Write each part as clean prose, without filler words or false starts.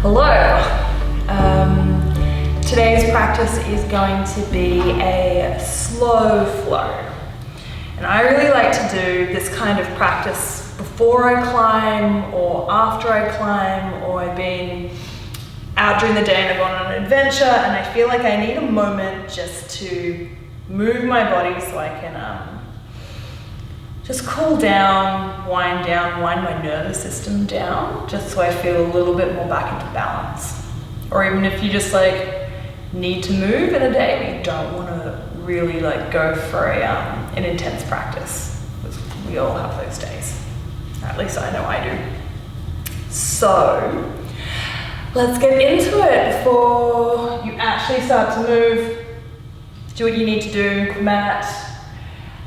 Hello. Today's practice is going to be a slow flow. And I really like to do this kind of practice before I climb or after I climb, or I've been out during the day and I've gone on an adventure and I feel like I need a moment just to move my body so I can just cool down, wind my nervous system down, just so I feel a little bit more back into balance. Or even if you just like need to move in a day, but you don't want to really like go for an intense practice. Because we all have those days. At least I know I do. So let's get into it. Before you actually start to move, do what you need to do, mat.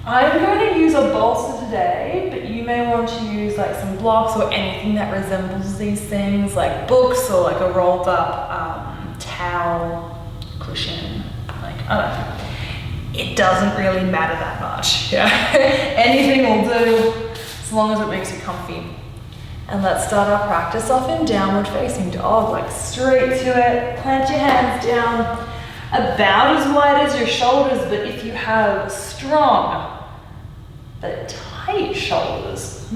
I'm going to use a bolster today, but you may want to use like some blocks or anything that resembles these things, like books or like a rolled up towel, cushion, like, I don't know. It doesn't really matter that much, yeah. Anything will do, as long as it makes you comfy. And let's start our practice off in downward facing dog, like straight to it. Plant your hands down, about as wide as your shoulders, but if you have strong but tight shoulders,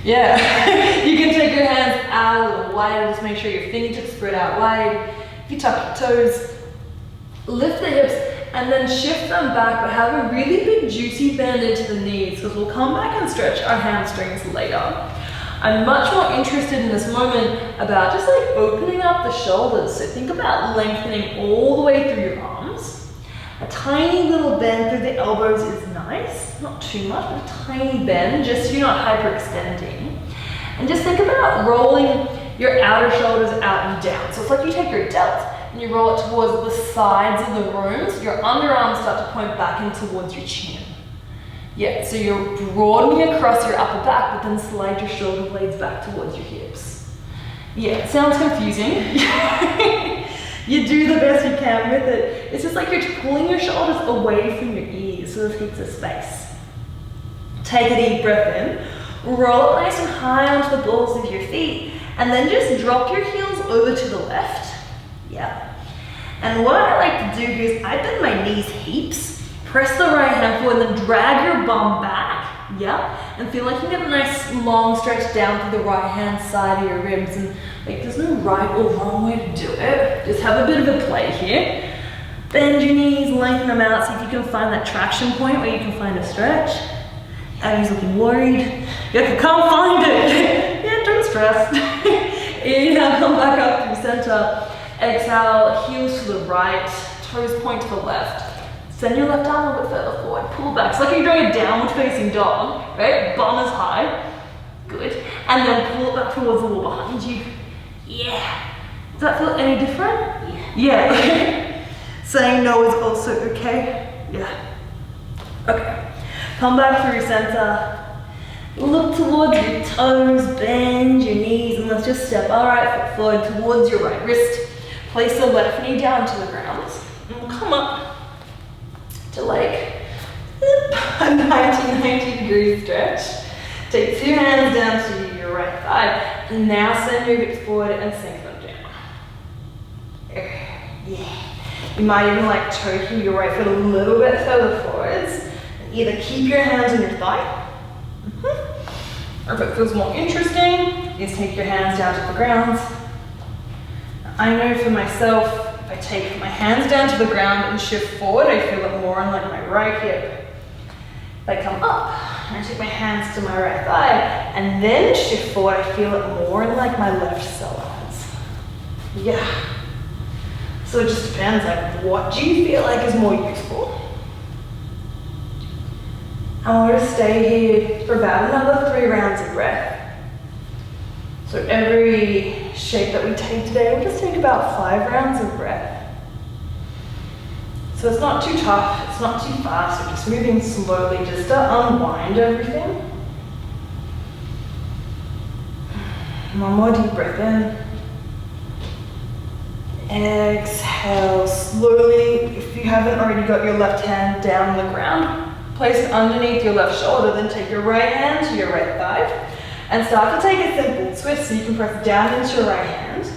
yeah, you can take your hands out a little wider, just make sure your fingertips spread out wide. If you tuck your toes, lift the hips, and then shift them back, but have a really big juicy bend into the knees, because we'll come back and stretch our hamstrings later. I'm much more interested in this moment about just like opening up the shoulders. So think about lengthening all the way through your arms. A tiny little bend through the elbows is nice, not too much, but a tiny bend, just so you're not hyperextending. And just think about rolling your outer shoulders out and down. So it's like you take your delt and you roll it towards the sides of the room, so your underarms start to point back in towards your chin. Yeah, so you're broadening across your upper back, but then slide your shoulder blades back towards your hips. Yeah, it sounds confusing. You do the best you can with it. It's just like you're pulling your shoulders away from your ears, so there's heaps of space. Take a deep breath in, roll it nice and high onto the balls of your feet, and then just drop your heels over to the left. Yeah. And what I like to do here is I bend my knees heaps. Press the right hand forward and then drag your bum back, yeah? And feel like you get a nice long stretch down through the right hand side of your ribs, and like there's no right or wrong way to do it. Just have a bit of a play here. Bend your knees, lengthen them out, see if you can find that traction point where you can find a stretch. Abby's looking worried. You can't find it. Yeah, don't stress. Inhale, come back up through center. Exhale, heels to the right, toes point to the left. Send your left arm a little bit further forward, pull back. It's like you're doing a downward facing dog, right? Bum is high, good. And then pull it back towards the wall behind you. Yeah. Does that feel any different? Yeah. Saying no is also okay. Yeah. Okay. Come back through center. Look towards your toes, bend your knees, and let's just step our right foot forward towards your right wrist. Place the left knee down to the ground. And we'll come up to like a 90 stretch. Take two hands down to your right thigh, and now send your hips forward and sink them down. Yeah. You might even like choke your right foot a little bit further forwards, and either keep your hands on your thigh, or if it feels more interesting, just take your hands down to the ground. I know for myself, I take my hands down to the ground and shift forward, I feel it more on like my right hip. If I come up and I take my hands to my right thigh and then shift forward, I feel it more in like my left psoas. Yeah. So it just depends, like what do you feel like is more useful? And we're gonna stay here for about another 3 rounds of breath. So every shape that we take today, we'll just take about 5 rounds of breath. So it's not too tough, it's not too fast, we're just moving slowly just to unwind everything. One more deep breath in. Exhale slowly. If you haven't already got your left hand down on the ground, place it underneath your left shoulder, then take your right hand to your right thigh. And start to take a simple twist, so you can press down into your right hand,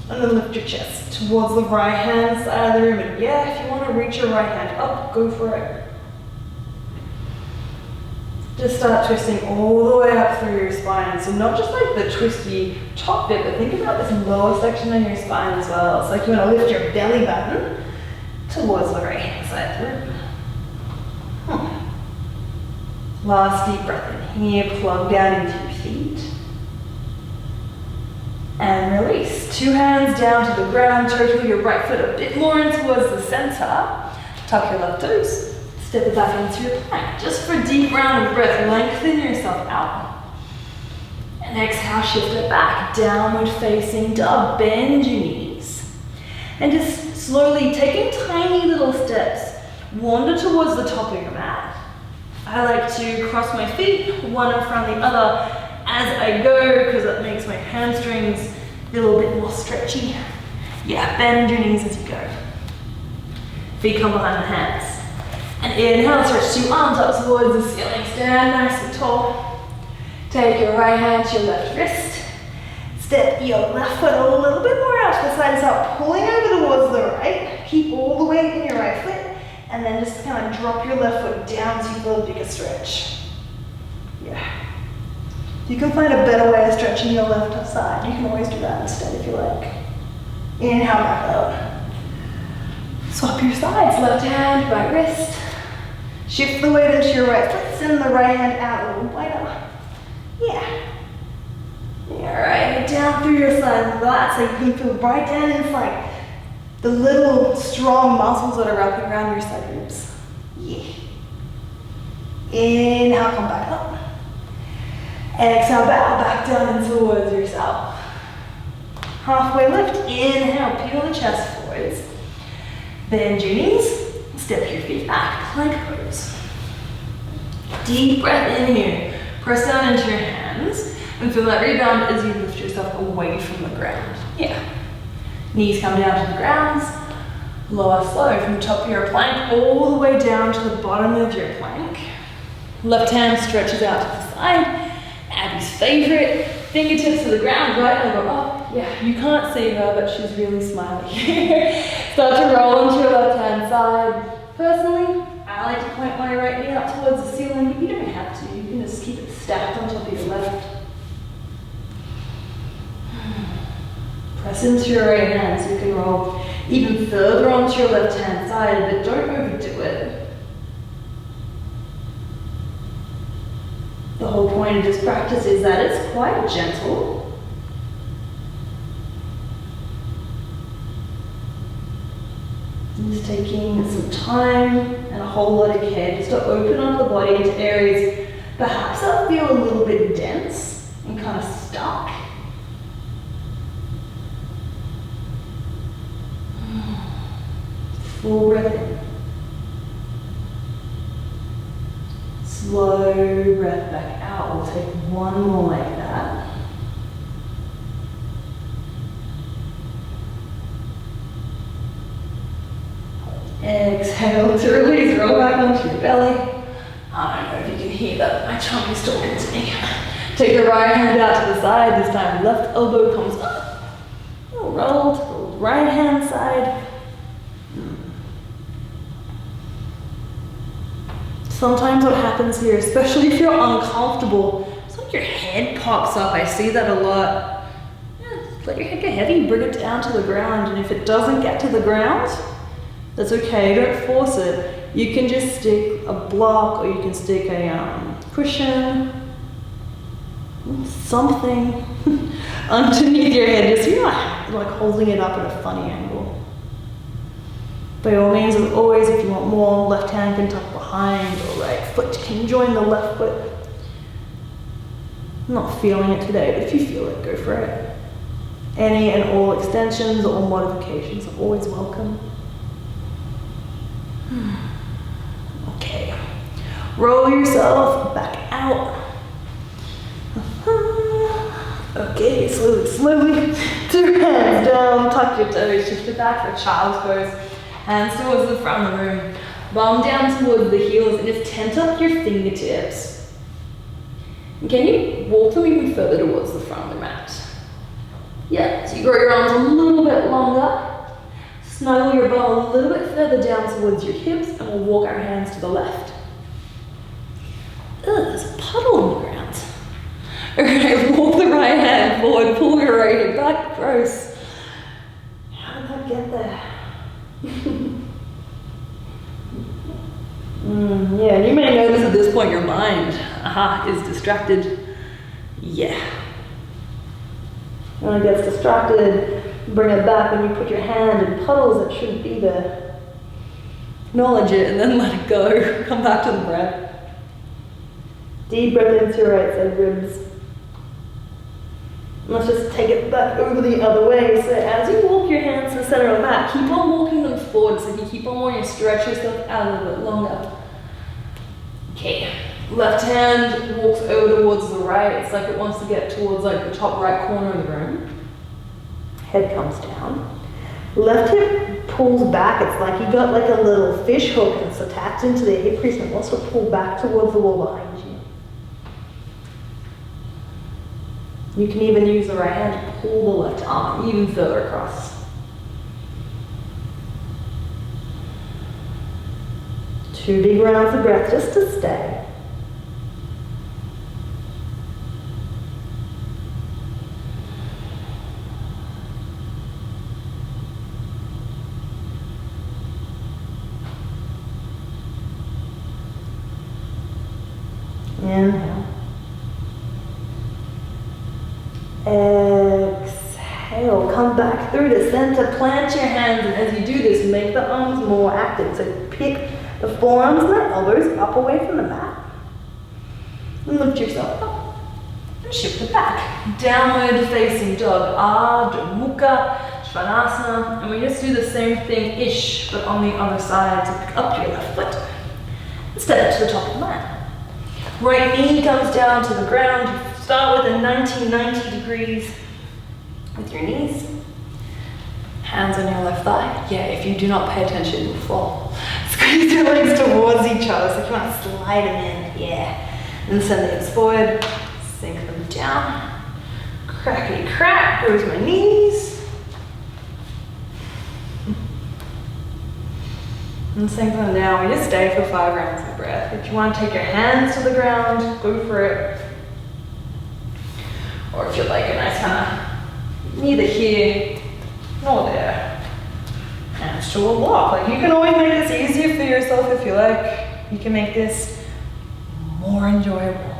And then lift your chest towards the right hand side of the room. And yeah, if you want to reach your right hand up, go for it. Just start twisting all the way up through your spine. So not just like the twisty top bit, but think about this lower section of your spine as well. It's like you want to lift your belly button towards the right hand side of the room. Last deep breath in here, plug down into your feet. And release. 2 hands down to the ground, total your right foot a bit more in towards the center. Tuck your left toes. Step it back into your plank. Just for a deep round of breath, lengthen yourself out. And exhale, shift it back. Downward facing dog. Bend your knees. And just slowly, taking tiny little steps, wander towards the top of your mat. I like to cross my feet, one in front of the other, as I go, because that makes my hamstrings a little bit more stretchy. Yeah, bend your knees as you go. Feet come behind the hands. And inhale, stretch 2 arms up towards the ceiling. Stand nice and tall. Take your right hand to your left wrist. Step your left foot a little bit more out to the side. Start pulling over towards the right. Keep all the weight in your right foot. And then just kind of drop your left foot down so you feel a bigger stretch. Yeah. You can find a better way of stretching your left side. You can always do that instead if you like. Inhale back up. Swap your sides, left hand, right wrist. Shift the weight into your right foot. Send the right hand out a little wider. Yeah. Alright, down through your side of that so you can feel right down inside the little strong muscles that are wrapping around your side ribs. Yeah. Inhale, come back up. Exhale, bow back down and towards yourself. Halfway lift, inhale, peel the chest forwards. Bend your knees, step your feet back, plank pose. Deep breath in here. Press down into your hands and feel that rebound as you lift yourself away from the ground. Yeah. Knees come down to the ground. Lower slow from the top of your plank all the way down to the bottom of your plank. Left hand stretches out to the side. Abby's favorite, fingertips to the ground, right elbow up. Yeah, you can't see her, but she's really smiling. Start to roll onto your left hand side. Personally, I like to point my right knee up towards the ceiling, but you don't have to. You can just keep it stacked on top of your left. Press into your right hand so you can roll even further onto your left hand side, but don't overdo it. The whole point of this practice is that it's quite gentle. Just taking some time and a whole lot of care just to open up the body into areas perhaps that feel a little bit dense and kind of stuck. Full breath in. Slow breath back out. We'll take one more like that. Exhale to release, roll back onto your belly. I don't know if you can hear that, my tummy's talking to me. Take the right hand out to the side, this time left elbow comes up. Roll to the right hand side. Sometimes what happens here, especially if you're uncomfortable, it's like your head pops up. I see that a lot. Yeah, let your head get heavy, bring it down to the ground, and if it doesn't get to the ground, that's okay, don't force it. You can just stick a block or you can stick a cushion, something underneath your head, just like holding it up at a funny angle. By all means, as always, if you want more, left hand can tuck behind or right foot can join the left foot. I'm not feeling it today, but if you feel it, go for it. Any and all extensions or modifications are always welcome. Okay, roll yourself back out. Okay, slowly, 2 hands down, tuck your toes, shift it back for child's pose. Hands towards the front of the room, bum down towards the heels, and just tent up your fingertips. And can you walk them even further towards the front of the mat? Yeah, so you grow your arms a little bit longer. Snuggle your bum a little bit further down towards your hips, and we'll walk our hands to the left. Ugh, there's a puddle on the ground. Okay, walk the right hand forward, pull your right hip back. Gross. How did that get there? Yeah, and you may notice at this point your mind is distracted. Yeah. When it gets distracted, bring it back. When you put your hand in puddles that shouldn't be there, acknowledge it and then let it go. Come back to the breath. Deep breath into your right side ribs. Let's just take it back over the other way. So as you walk your hands to the center of the mat, keep on walking them forward. So you keep on wanting to stretch yourself out a little bit longer. Okay. Left hand walks over towards the right. It's like it wants to get towards like the top right corner of the room. Head comes down. Left hip pulls back. It's like you got like a little fish hook and it's attached into the hip crease and it wants to pull back towards the wall behind you. You can even use the right hand to pull the left arm even further across. Two big rounds of breath just to stay. Inhale. Exhale. Come back through to center. Plant your hands, and as you do this, make the arms more active. So pick the forearms and the elbows up away from the mat. And lift yourself up. And shift it back. Downward facing dog. Ardha Mukha Svanasana. And we just do the same thing-ish, but on the other side. So pick up your left foot. And step it to the top of the mat. Right knee comes down to the ground. You start with a 90 degrees with your knees. Hands on your left thigh. Yeah, if you do not pay attention, you'll fall. Squeeze your legs towards each other, so you want to slide them in. Yeah. And send the hips forward. Sink them down. Crackety crack. Goes my knees. And sink them down. We just stay for 5 rounds of breath. If you want to take your hands to the ground, go for it. Or if you'd like a nice kind of neither here nor there. Hands to a block. Like you can always make this easier for yourself if you like. You can make this more enjoyable.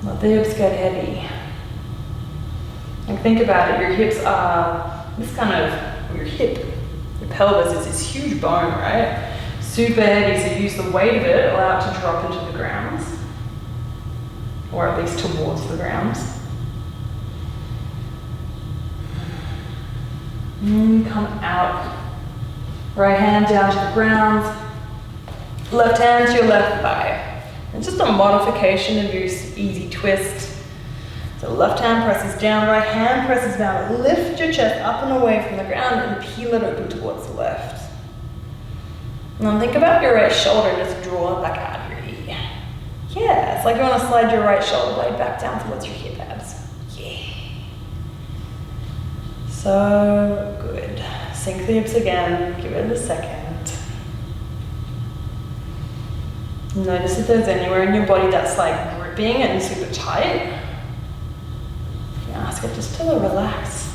Let the hips get heavy. Like think about it, your hips are this kind of, your hip, your pelvis is this huge bone, right? Super heavy, so use the weight of it, allow it to drop into the ground. Or at least towards the ground. Come out. Right hand down to the ground. Left hand to your left thigh. It's just a modification of your easy twist. So left hand presses down, right hand presses down. Lift your chest up and away from the ground and peel it open towards the left. Now think about your right shoulder and just draw it back out of your ear. Yeah, it's like you want to slide your right shoulder blade back down towards your hip abs. Yeah. So good. Sink the hips again, give it a second. Notice if there's anywhere in your body that's like gripping and super tight. Ask it just to relax.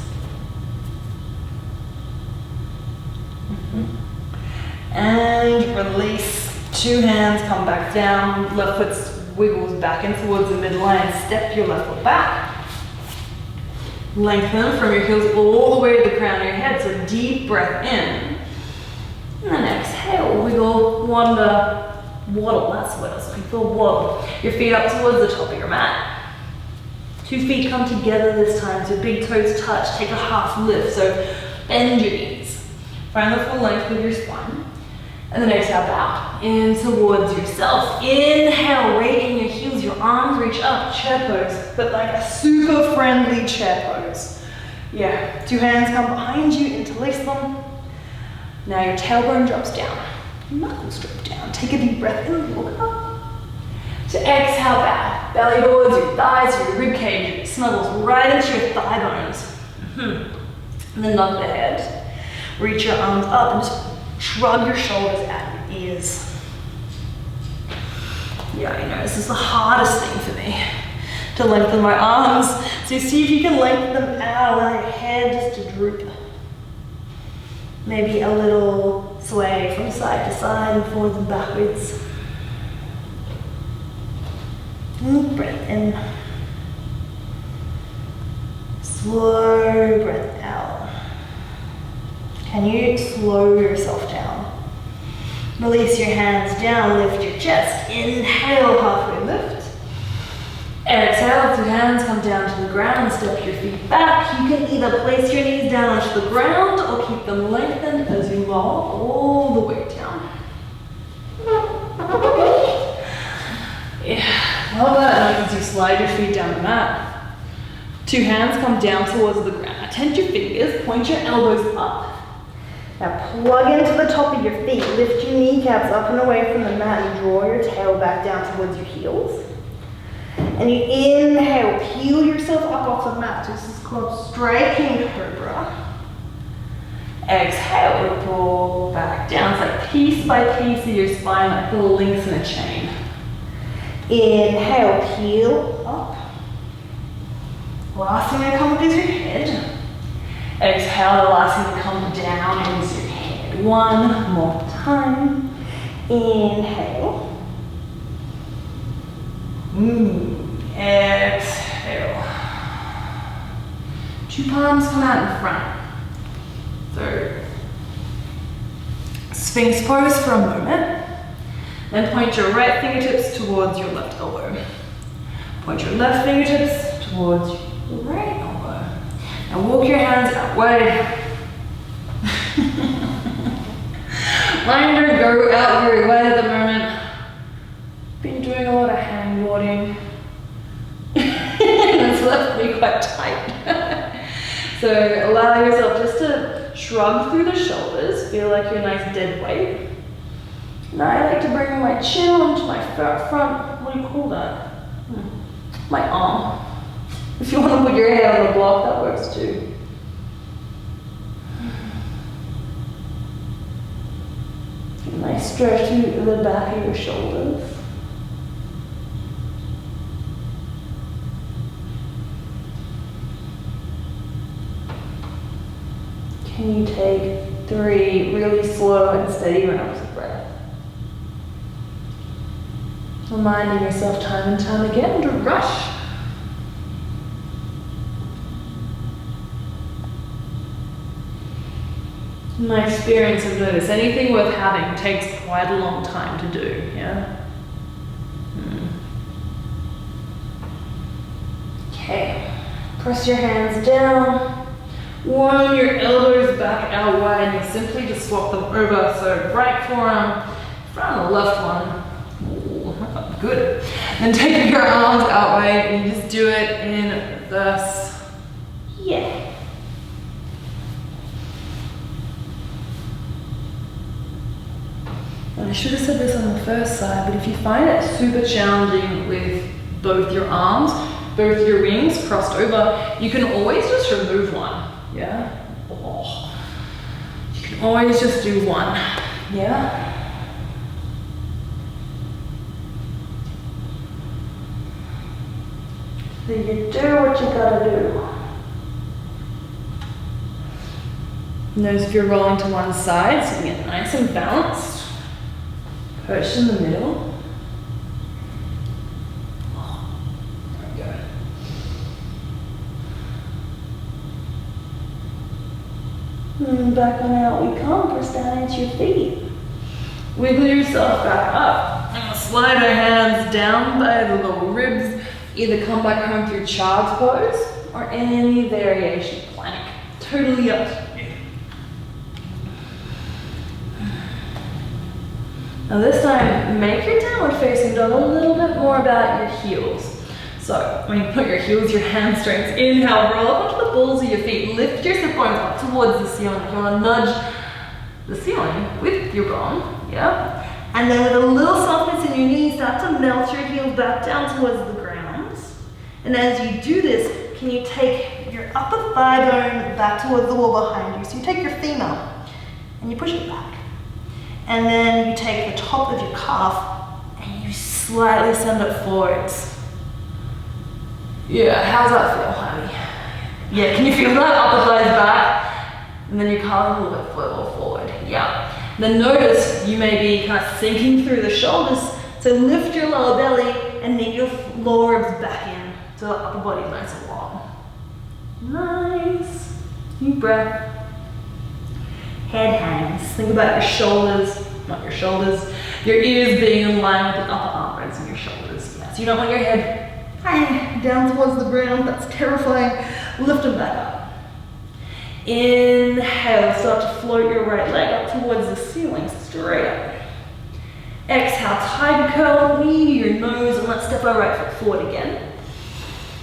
And release. 2 hands, come back down. Left foot wiggles back in towards the midline. Step your left foot back. Lengthen from your heels all the way to the crown of your head. So deep breath in. And then exhale. Wiggle, wander, waddle. That's what else we feel. Waddle. Your feet up towards the top of your mat. 2 feet come together this time, so big toes touch. Take a half lift, so bend your knees. Find the full length with your spine. And then exhale, bow in towards yourself. Inhale, weighting your heels, your arms reach up, chair pose, but like a super friendly chair pose. Yeah, 2 hands come behind you, interlace them. Now your tailbone drops down, knuckles drop down. Take a deep breath in, look up. To exhale back, belly towards your thighs, your rib cage snuggles right into your thigh bones. And then nod the head. Reach your arms up and just shrug your shoulders at your ears. Yeah, I know, this is the hardest thing for me, to lengthen my arms. So see if you can lengthen them out, allow your head just to droop. Maybe a little sway from side to side and forwards and backwards. Breath in. Slow breath out. Can you slow yourself down? Release your hands down, lift your chest. Inhale, halfway lift. Exhale, with your hands come down to the ground, step your feet back. You can either place your knees down onto the ground or keep them lengthened as you lower all the way down. Yeah, love that. Now as you slide your feet down the mat. Two hands come down towards the ground. Attempt your fingers, point your elbows up. Now plug into the top of your feet, lift your kneecaps up and away from the mat and draw your tail back down towards your heels. And you inhale, peel yourself up off the mat. This is called striking cobra. Exhale, pull back down. It's like piece by piece of your spine, like little links in a chain. Inhale, peel up. Last thing to come up is your head. Exhale, the last thing to come down is your head. One more time. Inhale. Exhale. Two palms come out in front. So, Sphinx pose for a moment. Then point your right fingertips towards your left elbow. Point your left fingertips towards your right elbow. And walk your hands out wide. Mine don't go out very wide at the moment. Been doing a lot of hangboarding. It's left me quite tight. So allow yourself just to shrug through the shoulders. Feel like you're a nice dead weight. Now I like to bring my chin onto my front, what do you call that? My arm. If you want to put your head on the block, that works too. Nice stretch through the back of your shoulders. Can you take 3 really slow and steady rounds of breath? Reminding yourself time and time again to rush. In my experience, I've noticed anything worth having takes quite a long time to do, yeah? Okay, press your hands down. Warm your elbows back out wide and you simply just swap them over. So right forearm, front of the left one. Ooh, good. Then take your arms out wide and you just do it in reverse. Yeah. And I should have said this on the first side, but if you find it super challenging with both your arms, both your wings crossed over, you can always just remove one. Yeah? Oh. You can always just do one. Yeah? So you do what you gotta do. Notice if you're rolling to one side, so you get nice and balanced. Perch in the middle. Oh, there we go. And back on out we come, press down into your feet. Wiggle yourself back up. And slide our hands down by the lower ribs. Either come back home through child's pose or any variation plank. Totally up to you. Now this time, make your downward facing dog a little bit more about your heels. So when you put your heels, your hamstrings, inhale, roll up onto the balls of your feet, lift your sit bones up towards the ceiling. You want to nudge the ceiling with your bone, yeah? And then with a little softness in your knees, start to melt your heels back down towards the ground. And as you do this, can you take your upper thigh bone back towards the wall behind you? So you take your femur and you push it back. And then you take the top of your calf and you slightly send it forwards. Yeah, how's that feel, honey? Yeah, can you feel that? Upper thighs back, and then your calf a little bit further forward. Yeah. Then notice you may be kind of sinking through the shoulders, so lift your lower belly and knee your lower ribs back in so the upper body's nice and long. Nice. Deep breath. Head hangs. Think about your shoulders, not your shoulders, your ears being in line with the upper armpits and your shoulders. Yeah, so you don't want your head hanging down towards the ground. That's terrifying. Lift them back up. Inhale, start to float your right leg up towards the ceiling, straight up. Exhale, tiger curl, knee to your nose, and let's step our right foot forward again.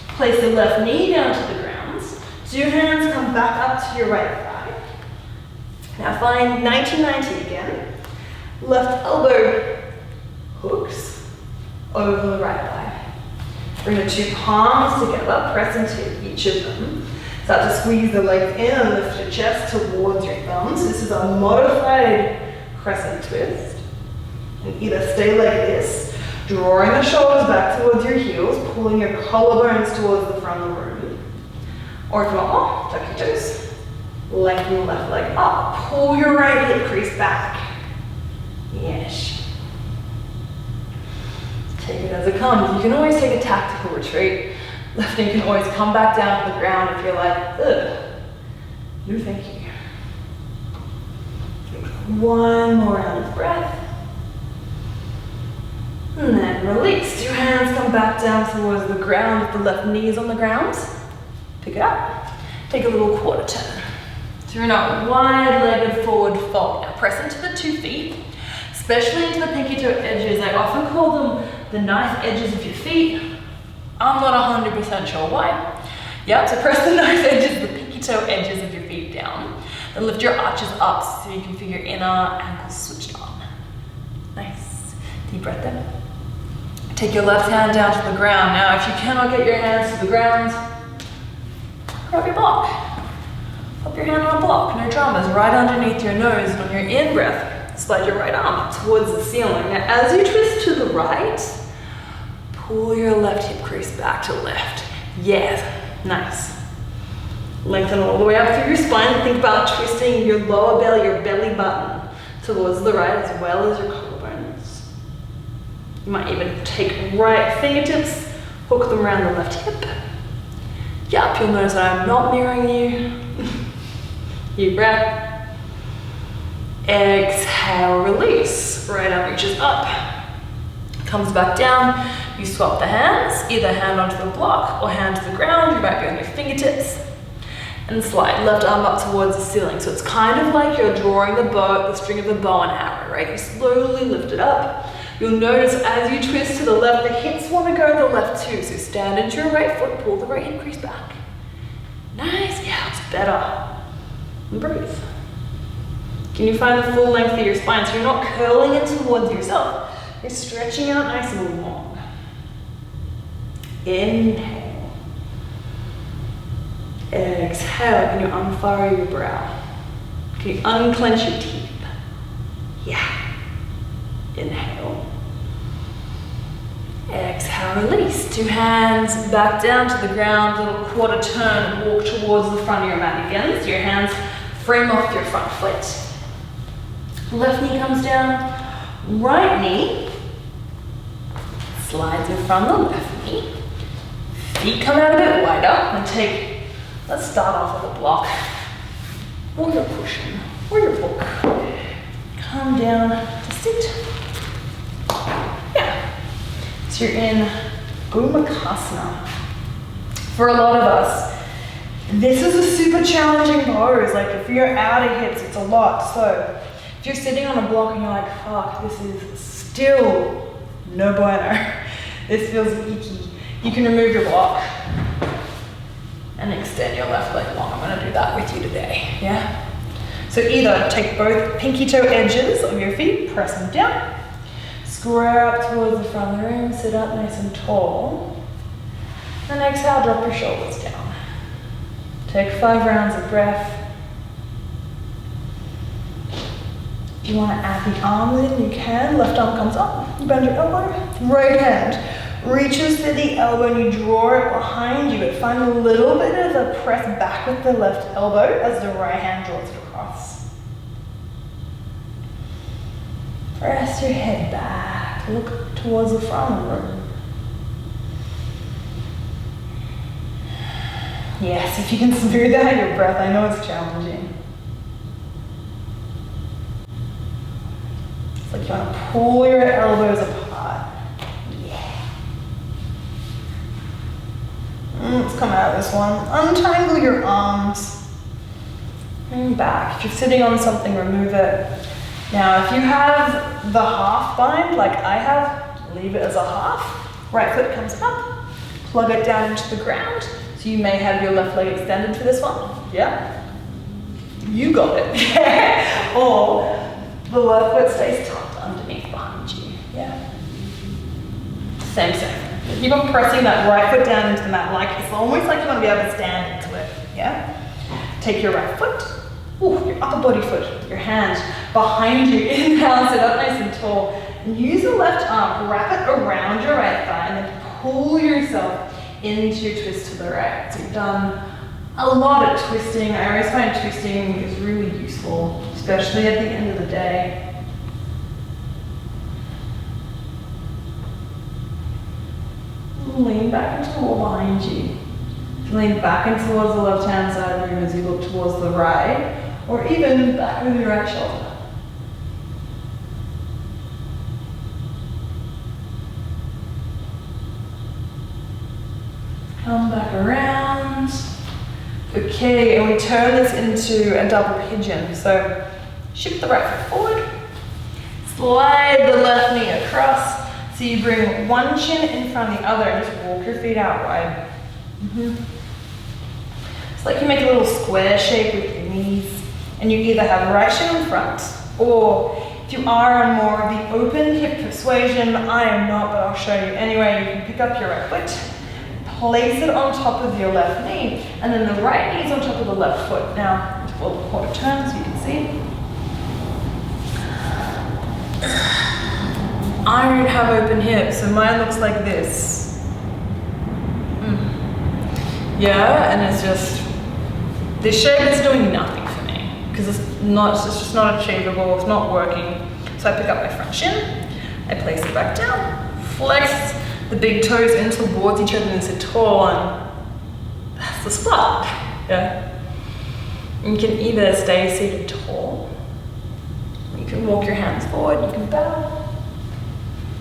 Place the left knee down to the ground. So your hands come back up to your right thigh. Now find 90-90 again. Left elbow hooks over the right thigh. Bring the two palms together, press into each of them. Start to squeeze the legs in and lift your chest towards your thumbs. This is a modified crescent twist. And either stay like this, drawing the shoulders back towards your heels, pulling your collarbones towards the front of the room. Or if you want more, tuck your toes. Lengthen the left leg up. Pull your right hip crease back. Yes. Take it as it comes. You can always take a tactical retreat. Left knee can always come back down to the ground if you're like, ugh. No, thank you. One more round of breath. And then release. Two hands come back down towards the ground. If the left knee is on the ground, pick it up. Take a little quarter turn. So you're in a wide-legged forward fold. Now press into the 2 feet, especially into the pinky toe edges. I often call them the knife edges of your feet. I'm not 100% sure why. Yep, so press the knife edges, the pinky toe edges of your feet down. Then lift your arches up so you can feel your inner ankles switched on. Nice. Deep breath in. Take your left hand down to the ground. Now, if you cannot get your hands to the ground, grab your block. Pop your hand on a block, no dramas, right underneath your nose. And on your in-breath, slide your right arm up towards the ceiling. Now, as you twist to the right, pull your left hip crease back to left. Yes, nice. Lengthen all the way up through your spine. Think about twisting your lower belly, your belly button towards the right as well as your collarbones. You might even take right fingertips, hook them around the left hip. Yup, you'll notice that I'm not mirroring you. Deep breath. Exhale, release. Right arm reaches up. Comes back down. You swap the hands, either hand onto the block or hand to the ground. You might be on your fingertips. And slide left arm up towards the ceiling. So it's kind of like you're drawing the string of the bow and arrow, right? You slowly lift it up. You'll notice as you twist to the left, the hips want to go to the left too. So stand into your right foot, pull the right hip crease back. Nice, yeah, it's better. And breathe. Can you find the full length of your spine? So you're not curling in towards yourself. You're stretching out nice and long. Inhale. Exhale. Can you unfurrow your brow? Can you unclench your teeth? Yeah. Inhale. Exhale, release. Two hands back down to the ground, little quarter turn and walk towards the front of your mat again. So your hands frame off your front foot. Left knee comes down, right knee slides in front of the left knee. Feet come out a bit wider and let's start off with a block or your cushion or your book. Come down to sit. Yeah. So you're in Gomukhasana. For a lot of us, this is a super challenging pose. Like if you're out of hips, it's a lot. So if you're sitting on a block and you're like, fuck, this is still no bueno. This feels icky. You can remove your block and extend your left leg long. I'm gonna do that with you today, yeah? So either take both pinky toe edges of your feet, press them down, Square up towards the front of the room, sit up nice and tall. Then exhale, drop your shoulders down. Take 5 rounds of breath. If you want to add the arms in, you can. Left arm comes up, you bend your elbow. Right hand reaches to the elbow and you draw it behind you, but find a little bit of a press back with the left elbow as the right hand draws it across. Press your head back, look towards the front of the room. Yes, if you can smooth out your breath, I know it's challenging. It's like you want to pull your elbows apart. Yeah. Let's come out of this one. Untangle your arms. And back. If you're sitting on something, remove it. Now, if you have the half bind, like I have, leave it as a half. Right foot comes up. Plug it down into the ground. So you may have your left leg extended for this one. Yeah. You got it. Or the left foot stays tucked underneath behind you. Yeah. Same. Keep on pressing that right foot down into the mat. Like it's almost like you want to be able to stand into it. Yeah. Take your right foot. Ooh, your upper body foot. Your hand behind you. Inhale, sit up nice and tall. And use the left arm. Wrap it around your right thigh and then pull yourself into your twist to the right. So you've done a lot of twisting. I always find twisting is really useful, especially at the end of the day. Lean back into the wall behind you. Lean back in towards the left hand side of the room as you look towards the right, or even back with your right shoulder. Come back around. Okay, and we turn this into a double pigeon. So shift the right foot forward, slide the left knee across. So you bring one shin in front of the other and just walk your feet out wide. It's like you make a little square shape with your knees, and you either have right shin in front, or if you are on more of the open hip persuasion, I am not, but I'll show you anyway. You can pick up your right foot, place it on top of your left knee, and then the right knee is on top of the left foot. Now, we'll quarter turn so you can see. I don't have open hips, so mine looks like this. Yeah, and it's just, this shape is doing nothing for me, because it's just not achievable, it's not working. So I pick up my front shin, I place it back down, flex the big toes in towards each other and sit tall, and that's the spot. Yeah. You can either stay seated tall, you can walk your hands forward, you can bow.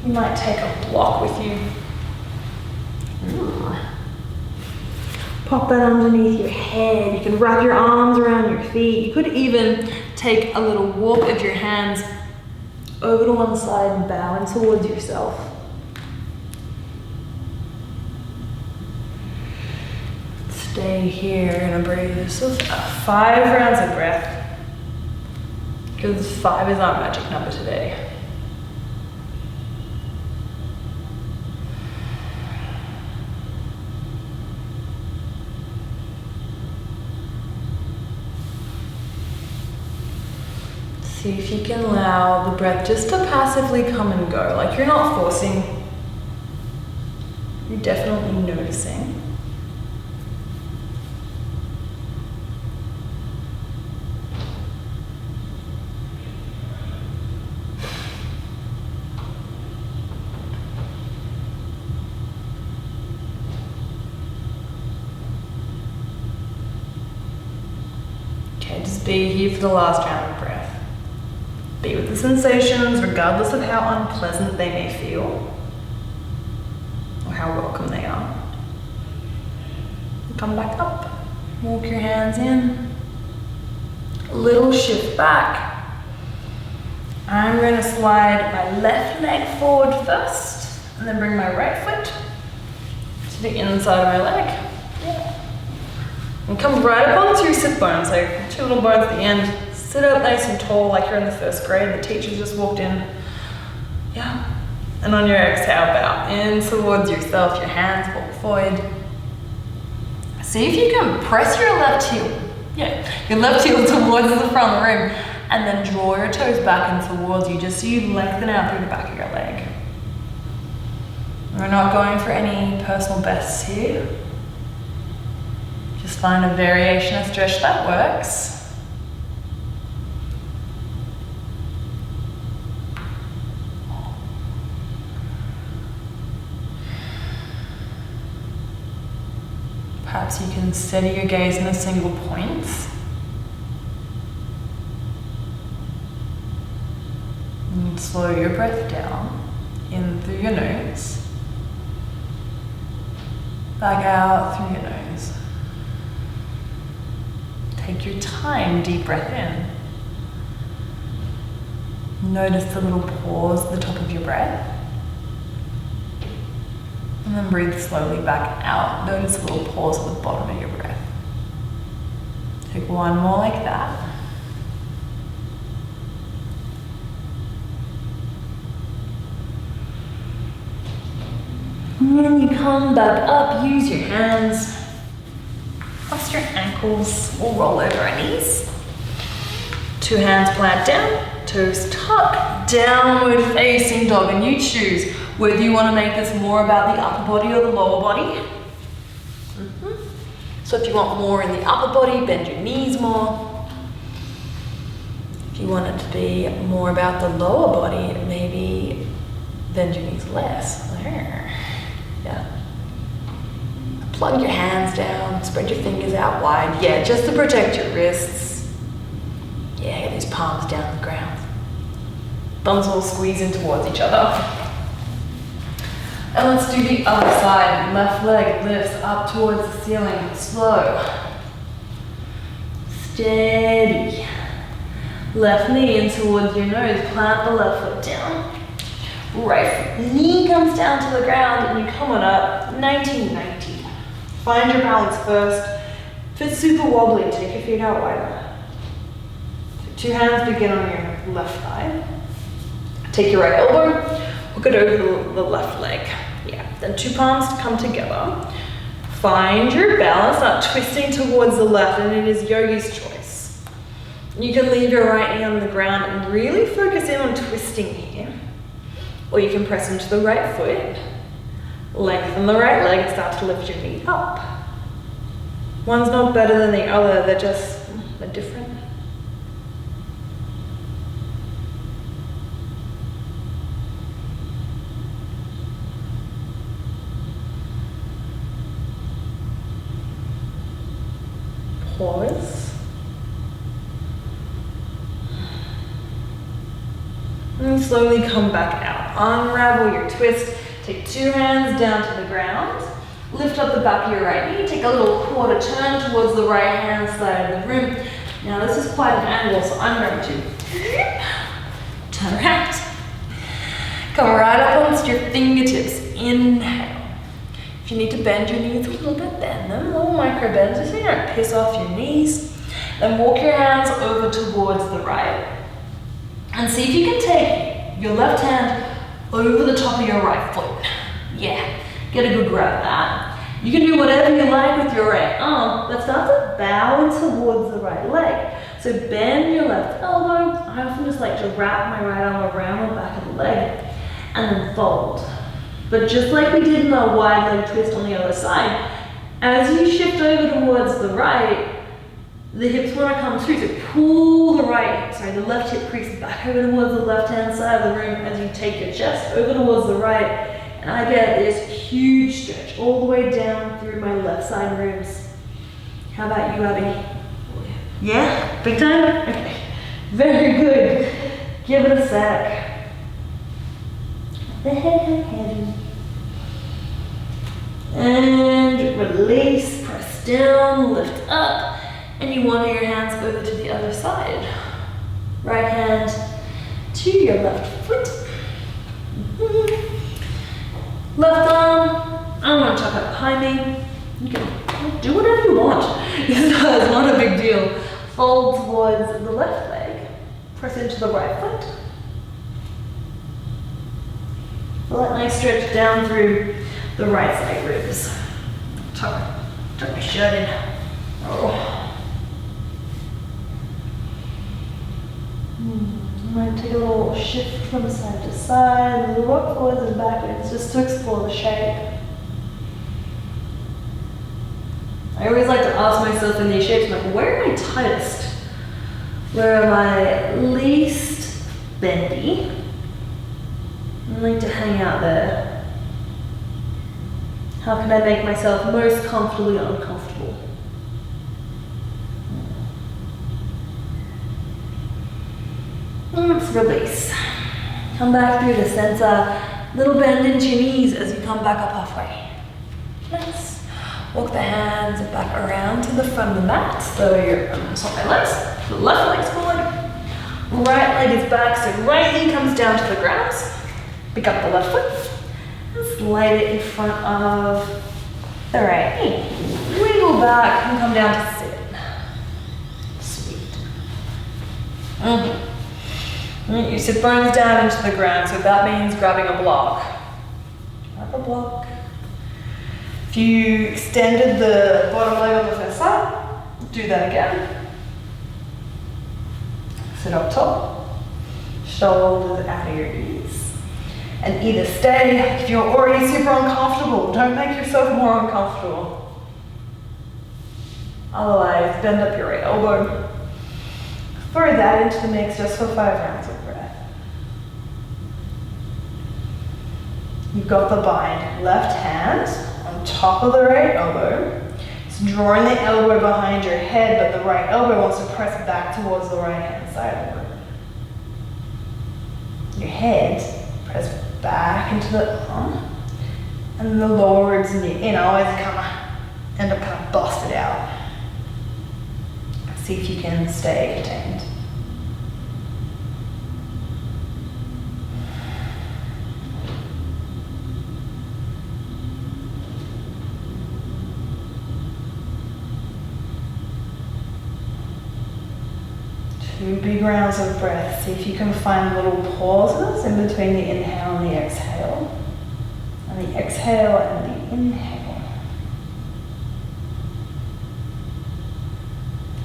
You might take a block with you. Pop that underneath your head. You can wrap your arms around your feet. You could even take a little walk of your hands over to one side and bow in towards yourself. Stay here, you're gonna breathe. This is 5 rounds of breath, because 5 is our magic number today. See if you can allow the breath just to passively come and go, like you're not forcing, you're definitely noticing. Okay, just be here for the last round of breath. Be with the sensations, regardless of how unpleasant they may feel, or how welcome they are. Come back up, walk your hands in, a little shift back. I'm going to slide my left leg forward first, and then bring my right foot to the inside of my leg. Yeah. And come right up onto your sit bones, so 2 little bones at the end. Sit up nice and tall like you're in the 1st grade. The teacher just walked in. Yeah. And on your exhale, bow in towards yourself, your hands walk forward. See if you can press your left heel, your left heel towards the front of the room, and then draw your toes back and towards you, just so you lengthen out through the back of your leg. We're not going for any personal bests here. Just find a variation of stretch that works. Perhaps you can steady your gaze in a single point. And slow your breath down, in through your nose, back out through your nose. Take your time, deep breath in. Notice the little pause at the top of your breath. And then breathe slowly back out. Notice a little pause at the bottom of your breath. Take one more like that. And when you come back up, use your hands. Cross your ankles or roll over our knees. Two hands plant down, toes tuck, downward facing dog, and you choose whether you want to make this more about the upper body or the lower body. So if you want more in the upper body, bend your knees more. If you want it to be more about the lower body, maybe bend your knees less. Yeah. Plug your hands down, spread your fingers out wide. Yeah, just to protect your wrists. Yeah, get these palms down the ground. Thumbs all squeezing towards each other. And let's do the other side. Left leg lifts up towards the ceiling. Slow. Steady. Left knee in towards your nose. Plant the left foot down. Right knee comes down to the ground and you come on up. 1990. Find your balance first. If it's super wobbly, take your feet out wider. So two hands begin on your left thigh. Take your right elbow, hook it over the left leg. Yeah, then two palms come together. Find your balance, not twisting towards the left, and it is yogi's choice. You can leave your right knee on the ground and really focus in on twisting here. Or you can press into the right foot, lengthen the right leg and start to lift your knee up. One's not better than the other, they're different. Pause. And slowly come back out. Unravel your twist. Take two hands down to the ground. Lift up the back of your right knee. Take a little quarter turn towards the right hand side of the room. Now this is quite an angle, so I'm going to turn around. Come right up onto your fingertips. Inhale. If you need to bend your knees a little bit, bend them. Little micro bends just so you don't piss off your knees. Then walk your hands over towards the right. And see if you can take your left hand over the top of your right foot. Yeah, get a good grab of that. You can do whatever you like with your right arm, but start to bow towards the right leg. So bend your left elbow. I often just like to wrap my right arm around the back of the leg and then fold. But just like we did in our wide leg twist on the other side, as you shift over towards the right, the hips want to come through, so pull the left hip crease back over towards the left-hand side of the room as you take your chest over towards the right, and I get this huge stretch all the way down through my left side ribs. How about you, Abby? Yeah? Big time? Okay. Very good. Give it a sec. The head heavy. And release, press down, lift up. And you wander your hands over to the other side. Right hand to your left foot. Left arm, I'm going to tuck up behind me. You can do whatever you want. It's not a big deal. Fold towards the left leg. Press into the right foot. Feel that nice stretch down through the right side ribs. Tuck my shirt in. Oh. I'm going to take a little shift from side to side, a little rock forwards and backwards just to explore the shape. I always like to ask myself in these shapes, like, where am I tightest? Where am I least bendy? I like to hang out there. How can I make myself most comfortably uncomfortable? Let's release. Come back through the center. Little bend into your knees as you come back up halfway. Nice. Walk the hands back around to the front of the mat. So you're swap my legs. The left leg's forward. Right leg is back. So right knee comes down to the ground. Pick up the left foot. And slide it in front of the right knee. Wiggle back and come down to sit. Sweet. You sit bones down into the ground, so that means grabbing a block. Grab a block. If you extended the bottom leg on the first side, do that again. Sit up top, shoulders out of your knees. And either stay, if you're already super uncomfortable, don't make yourself more uncomfortable. Otherwise, bend up your right elbow. Throw that into the mix just for 5 rounds of breath. You've got the bind. Left hand on top of the right elbow. It's drawing the elbow behind your head, but the right elbow wants to press back towards the right hand side of the room. Your head press back into the arm, and the lower ribs in always end up busted out. See if you can stay contained. Two big rounds of breath. See if you can find little pauses in between the inhale and the exhale. And the exhale and the inhale.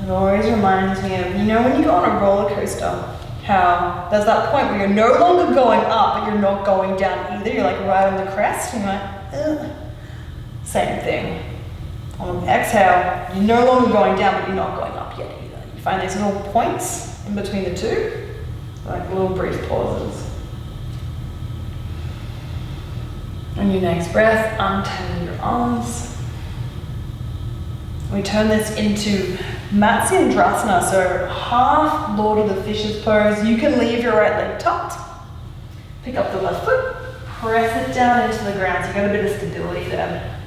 It always reminds me of, you know, when you go on a roller coaster, how there's that point where you're no longer going up, but you're not going down either. You're like right on the crest, and you're like, ugh. Same thing. On the exhale, you're no longer going down, but you're not going up yet either. You find these little points in between the two, like little brief pauses. On your next breath, untangle your arms. We turn this into Matsyendrasana, so half Lord of the Fishes pose. You can leave your right leg tucked. Pick up the left foot, press it down into the ground so you got a bit of stability there.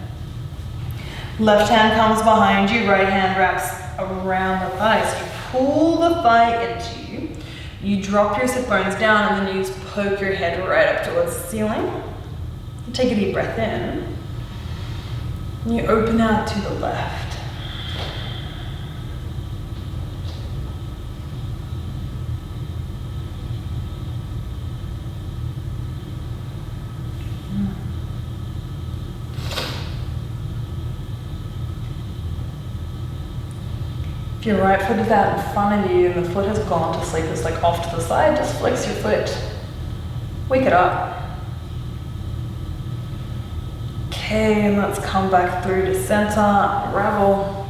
Left hand comes behind you, right hand wraps around the thigh. So you pull the thigh into you. You drop your sit bones down and then you just poke your head right up towards the ceiling. Take a deep breath in. And you open out to the left. If your right foot is out in front of you and the foot has gone to sleep, it's like off to the side, just flex your foot. Wake it up. Okay, and let's come back through to center, unravel.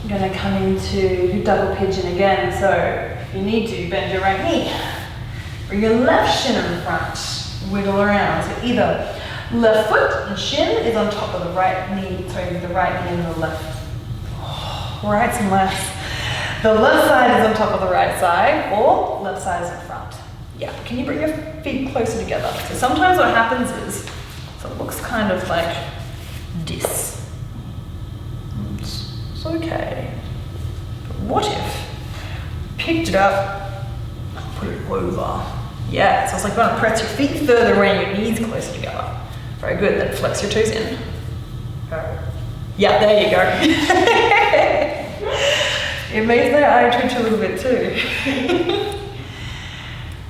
I'm gonna come into double pigeon again, so if you need to, bend your right knee. Bring your left shin in front, wiggle around. So either left foot and shin is on top of the right knee, sorry, the right knee and the left. Rights and lefts. The left side is on top of the right side, or left side is in front. Yeah, can you bring your feet closer together? So sometimes what happens is, so it looks kind of like this. It's okay. But what if picked it up and put it over? Yeah, so it's like you want to press your feet further away and your knees closer together. Very good, then flex your toes in. Yeah, there you go. It makes my eye twitch a little bit too.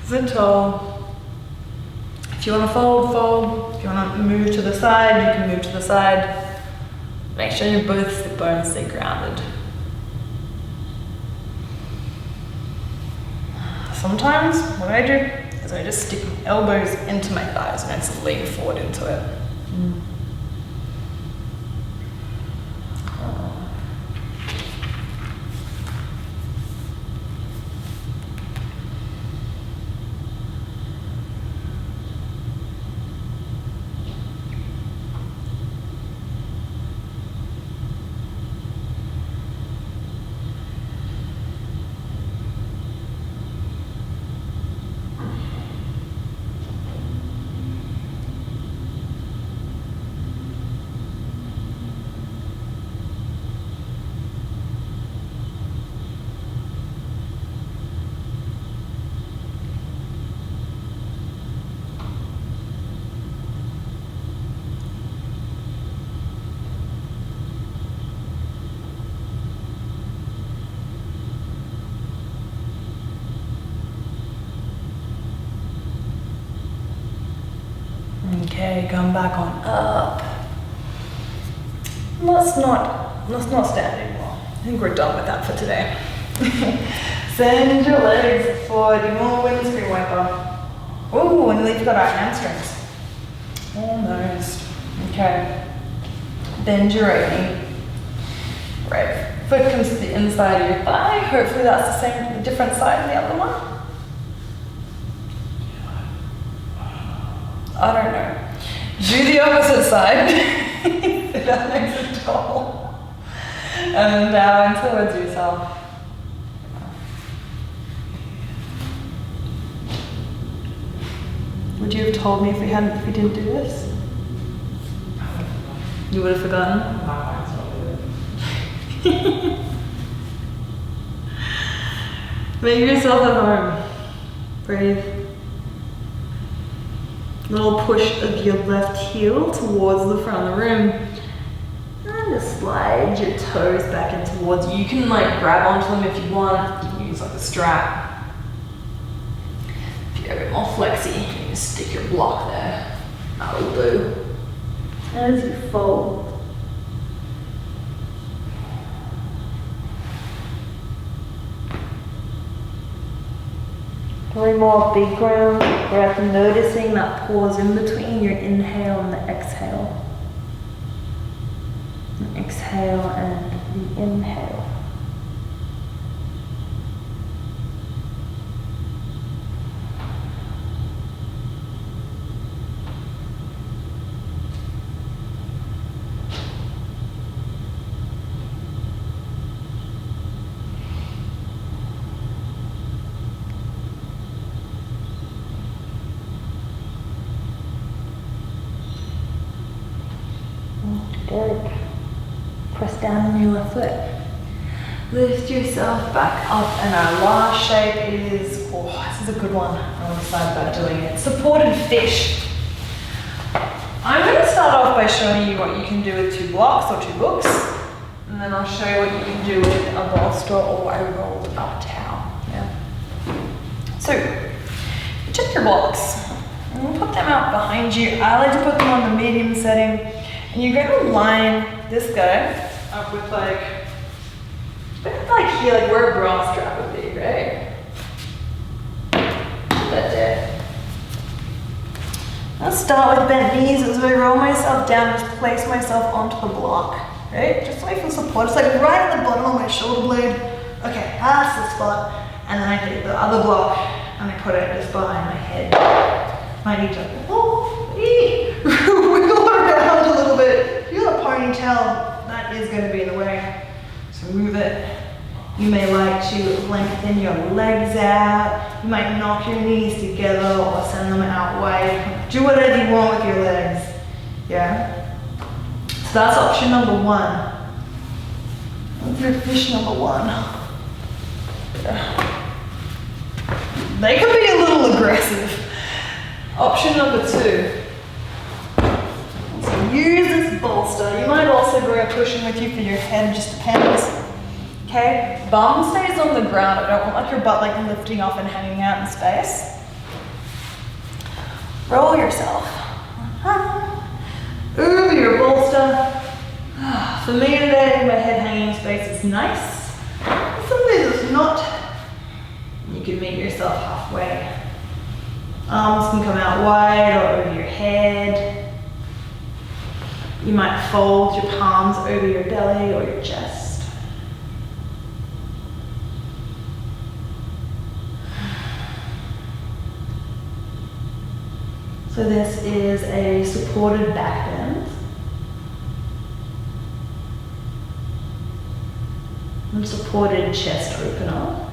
Sit tall. If you want to fold, fold. If you want to move to the side, you can move to the side. Make sure your both sit bones stay grounded. Sometimes what I do is I just stick my elbows into my thighs and I just lean forward into it. Okay, come back on up. Let's not stand anymore. I think we're done with that for today. Send your legs forward. You more windscreen wiper. Oh, and we've got our hamstrings. Almost. Okay. Bend your right knee. Right foot comes to the inside of your thigh. Hopefully that's the same, the different side of the other one. I don't know. Do the opposite side. Sit up nice and tall. And then down towards yourself. Would you have told me if we didn't do this? You would have forgotten? Make yourself at home. Breathe. Little push of your left heel towards the front of the room. And just slide your toes back in towards you. You can like grab onto them if you want. You can use like a strap. If you're a bit more flexy, you can just stick your block there. That will do. As you fold. Three more big round breath, noticing that pause in between your inhale and the exhale. The exhale and the inhale. Good. Press down on your left foot. Lift yourself back up, and our last shape is, this is a good one. I'm excited about doing it. Supported fish. I'm going to start off by showing you what you can do with 2 blocks or 2 books, and then I'll show you what you can do with a bolster or a rolled up towel. Yeah. So, check your blocks. I'm going to put them out behind you. I like to put them on the medium setting. And you're going to line this guy up with like here, like where a bra strap would be, right? That's it. I'll start with bent knees as I roll myself down, just place myself onto the block, right? Just so I feel support. It's like right at the bottom of my shoulder blade. Okay, that's the spot. And then I take the other block and I put it just behind my head. Might need to wiggle around a little bit. If you got a ponytail, that is going to be in the way. So move it. You may like to lengthen your legs out. You might knock your knees together or send them out wide. Do whatever you want with your legs. Yeah? So that's option number 1. What's your fish number 1? Yeah. They can be a little aggressive. Option number 2. So use this bolster. You might also bring a cushion with you for your head, just depends. Okay, bum stays on the ground. I don't want like your butt like lifting off and hanging out in space. Roll yourself over your bolster. For me today, my head hanging space is nice. Sometimes it's not. You can meet yourself halfway. Arms can come out wide or over your head. You might fold your palms over your belly or your chest. So this is a supported back bend. And supported chest opener.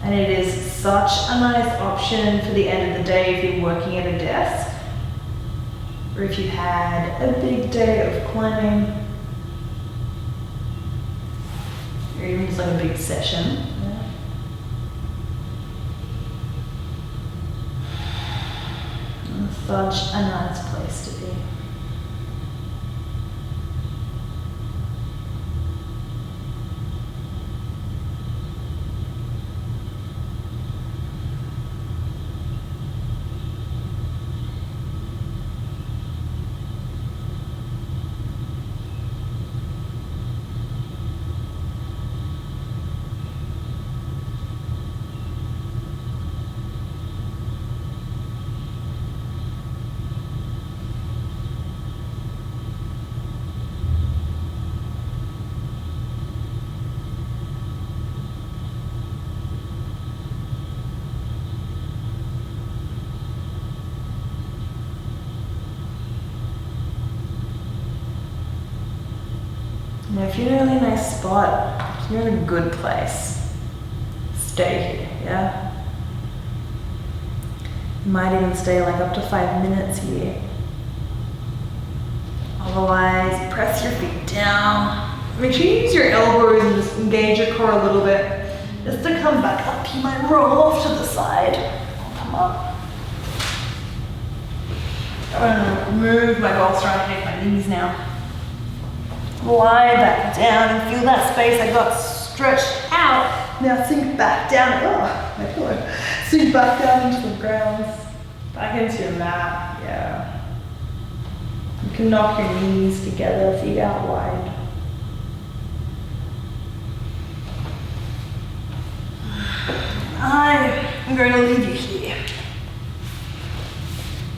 And it is such a nice option for the end of the day if you're working at a desk, or if you had a big day of climbing, or even just like a big session. And such a nice place to be. Now if you're in a really nice spot, if you're in a good place, stay here, yeah? You might even stay like up to 5 minutes here. Otherwise, press your feet down. Make sure you use your elbows and just engage your core a little bit. Just to come back up, you might roll off to the side. I'll come up. I'm gonna move my bolster underneath my knees now. Lie back down and feel that space I got stretched out. Now sink back down. Oh, my pillow. Sink back down into the ground. Back into your mat. Yeah. You can knock your knees together, feet out wide. I'm going to leave you here.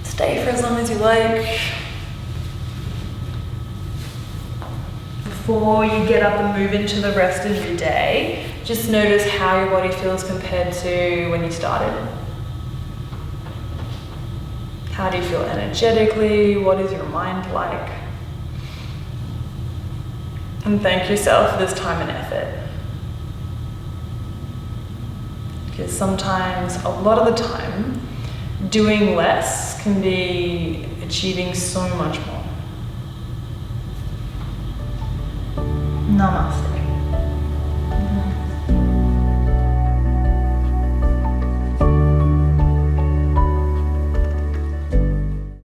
Stay for as long as you like. Before you get up and move into the rest of your day, just notice how your body feels compared to when you started. How do you feel energetically? What is your mind like? And thank yourself for this time and effort. Because sometimes, a lot of the time, doing less can be achieving so much more. Namaste.